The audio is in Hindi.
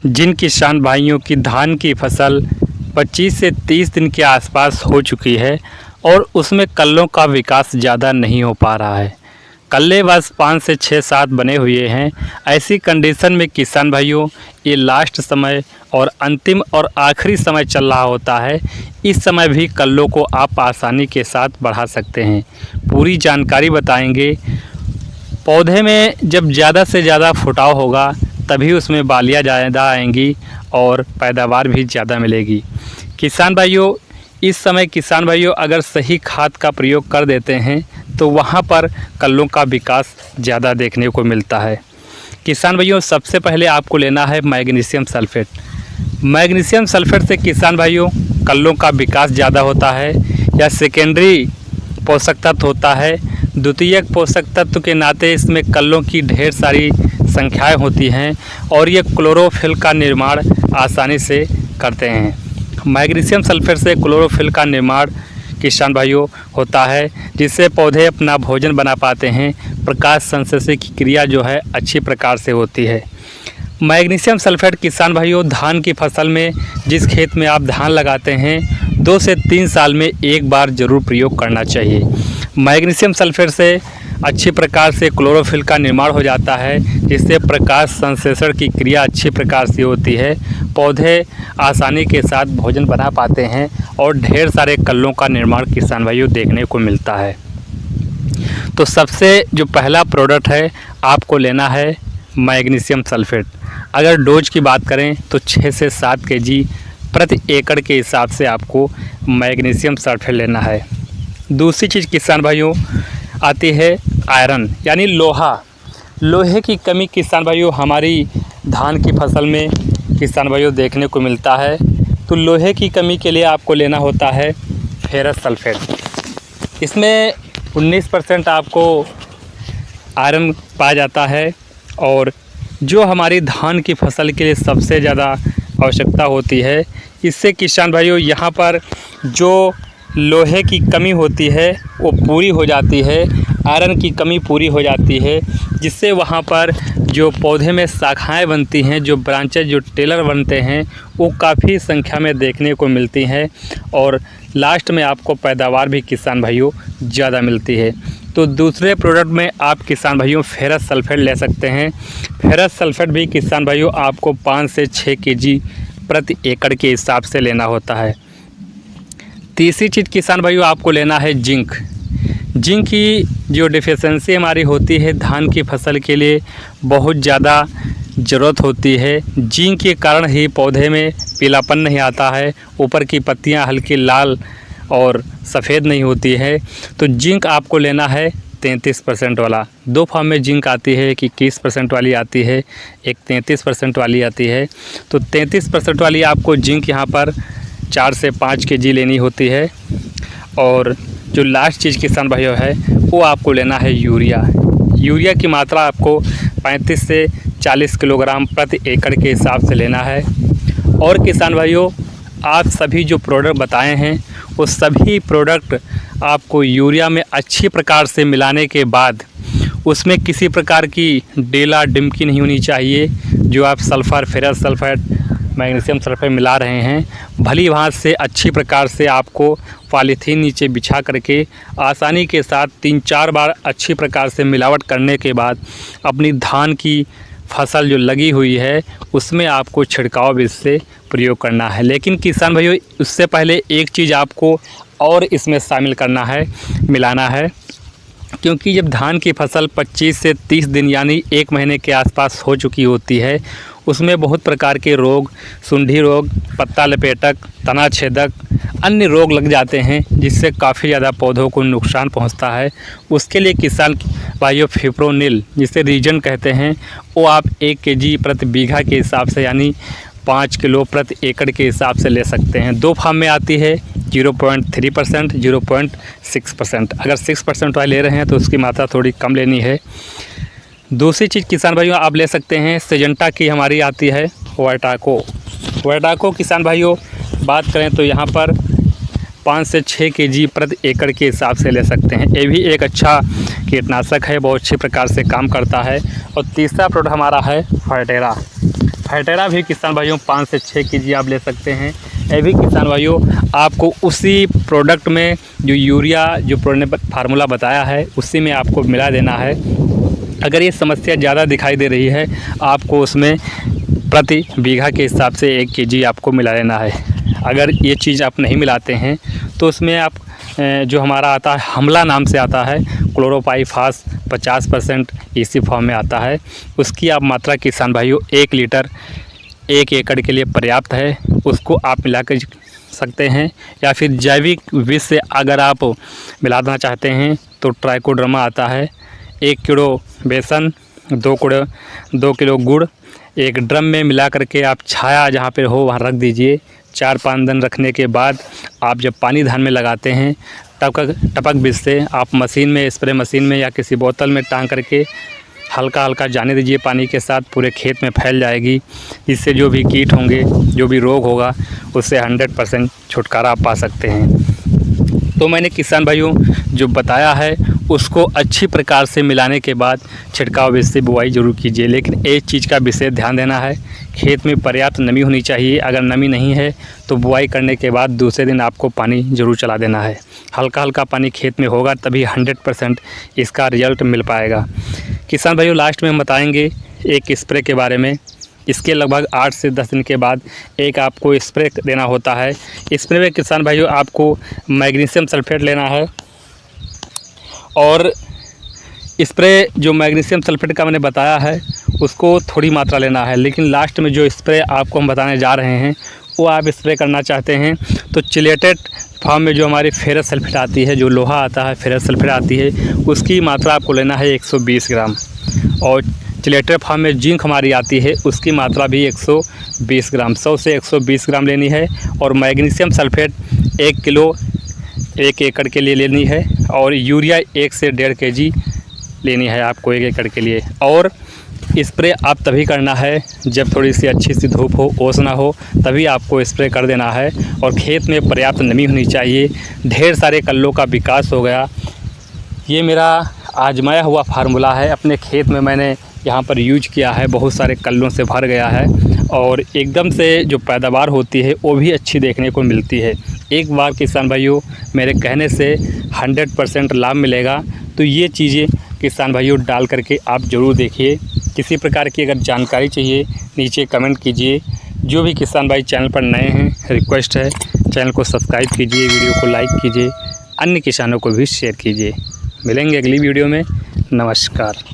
जिन किसान भाइयों की धान की फसल 25 से 30 दिन के आसपास हो चुकी है और उसमें कल्लों का विकास ज़्यादा नहीं हो पा रहा है, कल्ले बस 5 से 6-7 बने हुए हैं। ऐसी कंडीशन में किसान भाइयों, ये लास्ट समय और अंतिम और आखिरी समय चल रहा होता है। इस समय भी कल्लों को आप आसानी के साथ बढ़ा सकते हैं। पूरी जानकारी बताएंगे। पौधे में जब ज़्यादा से ज़्यादा फुटाव होगा तभी उसमें बालियाँ ज़्यादा आएंगी और पैदावार भी ज़्यादा मिलेगी। किसान भाइयों, इस समय किसान भाइयों अगर सही खाद का प्रयोग कर देते हैं तो वहाँ पर कल्लों का विकास ज़्यादा देखने को मिलता है। किसान भाइयों, सबसे पहले आपको लेना है मैग्नीशियम सल्फेट। मैग्नीशियम सल्फेट से किसान भाइयों कल्लों का विकास ज़्यादा होता है। यह सेकेंडरी पोषक तत्व होता है। द्वितीयक पोषक तत्व के नाते इसमें कल्लों की ढेर सारी संख्याएं होती हैं और ये क्लोरोफिल का निर्माण आसानी से करते हैं। मैग्नीशियम सल्फेट से क्लोरोफिल का निर्माण किसान भाइयों होता है, जिससे पौधे अपना भोजन बना पाते हैं। प्रकाश संश्लेषण की क्रिया जो है अच्छी प्रकार से होती है। मैग्नीशियम सल्फेट किसान भाइयों धान की फसल में, जिस खेत में आप धान लगाते हैं, 2 से 3 साल में एक बार ज़रूर प्रयोग करना चाहिए। मैग्नीशियम सल्फेट से अच्छी प्रकार से क्लोरोफिल का निर्माण हो जाता है, जिससे प्रकाश संश्लेषण की क्रिया अच्छी प्रकार से होती है। पौधे आसानी के साथ भोजन बना पाते हैं और ढेर सारे कल्लों का निर्माण किसान भाइयों देखने को मिलता है। तो सबसे जो पहला प्रोडक्ट है, आपको लेना है मैग्नीशियम सल्फेट। अगर डोज की बात करें तो 6 से 7 केजी प्रति एकड़ के हिसाब से आपको मैग्नीशियम सल्फेट लेना है। दूसरी चीज़ किसान भाइयों आती है आयरन, यानी लोहा। लोहे की कमी किसान भाइयों हमारी धान की फसल में किसान भाइयों देखने को मिलता है। तो लोहे की कमी के लिए आपको लेना होता है फेरस सल्फेट। इसमें 19% आपको आयरन पाया जाता है और जो हमारी धान की फसल के लिए सबसे ज़्यादा आवश्यकता होती है। इससे किसान भाइयों यहाँ पर जो लोहे की कमी होती है वो पूरी हो जाती है, आयरन की कमी पूरी हो जाती है, जिससे वहाँ पर जो पौधे में शाखाएं बनती हैं, जो ब्रांचेज, जो टेलर बनते हैं, वो काफ़ी संख्या में देखने को मिलती हैं और लास्ट में आपको पैदावार भी किसान भाइयों ज़्यादा मिलती है। तो दूसरे प्रोडक्ट में आप किसान भाइयों फेरस सल्फेट ले सकते हैं। फेरस सल्फेट भी किसान भाइयों आपको 5 से 6 केजी प्रति एकड़ के हिसाब से लेना होता है। तीसरी चीज़ किसान भाइयों आपको लेना है जिंक। जिंक की जो डिफिशेंसी हमारी होती है धान की फसल के लिए बहुत ज़्यादा ज़रूरत होती है। जिंक के कारण ही पौधे में पीलापन नहीं आता है, ऊपर की पत्तियां हल्की लाल और सफ़ेद नहीं होती है। तो जिंक आपको लेना है 33% वाला। 2 फॉर्म में जिंक आती है, एक 21% वाली आती है, एक 33% वाली आती है। तो 33% वाली आपको जिंक यहाँ पर 4 से 5 केजी लेनी होती है। और जो लास्ट चीज़ किसान भाइयों है वो आपको लेना है यूरिया। यूरिया की मात्रा आपको 35 से 40 किलोग्राम प्रति एकड़ के हिसाब से लेना है। और किसान भाइयों, आप सभी जो प्रोडक्ट बताए हैं वो सभी प्रोडक्ट आपको यूरिया में अच्छी प्रकार से मिलाने के बाद उसमें किसी प्रकार की डेला डिमकी नहीं होनी चाहिए। जो आप sulphur, ferrous sulphate, magnesium sulphate मिला रहे हैं, भली भांत से अच्छी प्रकार से आपको पॉलीथीन नीचे बिछा करके आसानी के साथ 3-4 बार अच्छी प्रकार से मिलावट करने के बाद अपनी धान की फसल जो लगी हुई है उसमें आपको छिड़काव बीज से प्रयोग करना है। लेकिन किसान भाइयों, उससे पहले एक चीज़ आपको और इसमें शामिल करना है, मिलाना है। क्योंकि जब धान की फसल 25 से 30 दिन यानी 1 महीने के आसपास हो चुकी होती है, उसमें बहुत प्रकार के रोग, सुंडी रोग, पत्ता लपेटक, तना छेदक, अन्य रोग लग जाते हैं, जिससे काफ़ी ज़्यादा पौधों को नुकसान पहुंचता है। उसके लिए किसान भाइयों फिप्रोनिल, जिसे रीजन कहते हैं, वो आप 1 केजी प्रति बीघा के हिसाब से यानी 5 किलो प्रति एकड़ के हिसाब से ले सकते हैं। 2 फॉर्म में आती है, 0.3%, 0.6%। अगर 6% वाले ले रहे हैं तो उसकी मात्रा थोड़ी कम लेनी है। दूसरी चीज़ किसान भाइयों आप ले सकते हैं सिजेंटा की, हमारी आती है वाइटाको। वाइटाको किसान भाइयों बात करें तो यहाँ पर 5 से 6 केजी प्रति एकड़ के हिसाब से ले सकते हैं। ये भी एक अच्छा कीटनाशक है, बहुत अच्छे प्रकार से काम करता है। और तीसरा प्रोडक्ट हमारा है फर्टेरा। फर्टेरा भी किसान भाइयों 5 से 6 केजी आप ले सकते हैं। ये भी किसान भाइयों आपको उसी प्रोडक्ट में जो यूरिया जो फार्मूला बताया है उसी में आपको मिला देना है। अगर ये समस्या ज़्यादा दिखाई दे रही है आपको उसमें प्रति बीघा के हिसाब से 1 केजी आपको मिला लेना है। अगर ये चीज़ आप नहीं मिलाते हैं तो उसमें आप जो हमारा आता है हमला नाम से आता है, क्लोरोपाइरिफास 50% इसी फॉर्म में आता है, उसकी आप मात्रा किसान भाइयों 1 लीटर 1 एकड़ के लिए पर्याप्त है, उसको आप मिला कर सकते हैं। या फिर जैविक विष से अगर आप मिला देना चाहते हैं तो ट्राइकोडर्मा आता है। 1 किलो बेसन, 2 किलो गुड़ एक ड्रम में मिला करके आप छाया जहाँ पे हो वहाँ रख दीजिए। 4-5 दिन रखने के बाद आप जब पानी धान में लगाते हैं टपक विष से आप मशीन में, स्प्रे मशीन में या किसी बोतल में टांग करके हल्का हल्का जाने दीजिए, पानी के साथ पूरे खेत में फैल जाएगी। इससे जो भी कीट होंगे, जो भी रोग होगा, उससे 100% छुटकारा पा सकते हैं। तो मैंने किसान भाइयों जो बताया है उसको अच्छी प्रकार से मिलाने के बाद छिड़काव विधि से बुआई जरूर कीजिए। लेकिन एक चीज़ का विशेष ध्यान देना है, खेत में पर्याप्त नमी होनी चाहिए। अगर नमी नहीं है तो बुआई करने के बाद दूसरे दिन आपको पानी ज़रूर चला देना है। हल्का हल्का पानी खेत में होगा तभी 100% इसका रिजल्ट मिल पाएगा। किसान भाइयों लास्ट में हम बताएंगे एक स्प्रे के बारे में। इसके लगभग 8 से 10 दिन के बाद एक आपको स्प्रे देना होता है। स्प्रे में किसान भाइयों आपको मैग्नीशियम सल्फेट लेना है और स्प्रे जो मैग्नीशियम सल्फेट का मैंने बताया है उसको थोड़ी मात्रा लेना है। लेकिन लास्ट में जो स्प्रे आपको हम बताने जा रहे हैं वो आप स्प्रे करना चाहते हैं तो चिलेटेड फॉर्म में जो हमारी फेरस सल्फेट आती है, जो लोहा आता है फेरस सल्फेट आती है, उसकी मात्रा आपको लेना है 120 ग्राम। और चिलेटेड फॉर्म में जिंक हमारी आती है उसकी मात्रा भी 120 ग्राम, 100 से 120 ग्राम लेनी है। और मैग्नीशियम सल्फेट 1 किलो 1 एकड़ के लिए लेनी है। और यूरिया 1 से 1.5 केजी लेनी है आपको 1 एकड़ के लिए। और स्प्रे आप तभी करना है जब थोड़ी सी अच्छी सी धूप हो, ओस ना हो, तभी आपको स्प्रे कर देना है। और खेत में पर्याप्त नमी होनी चाहिए। ढेर सारे कल्लों का विकास हो गया। ये मेरा आजमाया हुआ फार्मूला है, अपने खेत में मैंने यहाँ पर यूज किया है, बहुत सारे कल्लों से भर गया है और एकदम से जो पैदावार होती है वो भी अच्छी देखने को मिलती है। एक बार किसान भाइयों मेरे कहने से 100% लाभ मिलेगा। तो ये चीज़ें किसान भाइयों डाल करके आप ज़रूर देखिए। किसी प्रकार की अगर जानकारी चाहिए नीचे कमेंट कीजिए। जो भी किसान भाई चैनल पर नए हैं रिक्वेस्ट है चैनल को सब्सक्राइब कीजिए, वीडियो को लाइक कीजिए, अन्य किसानों को भी शेयर कीजिए। मिलेंगे अगली वीडियो में। नमस्कार।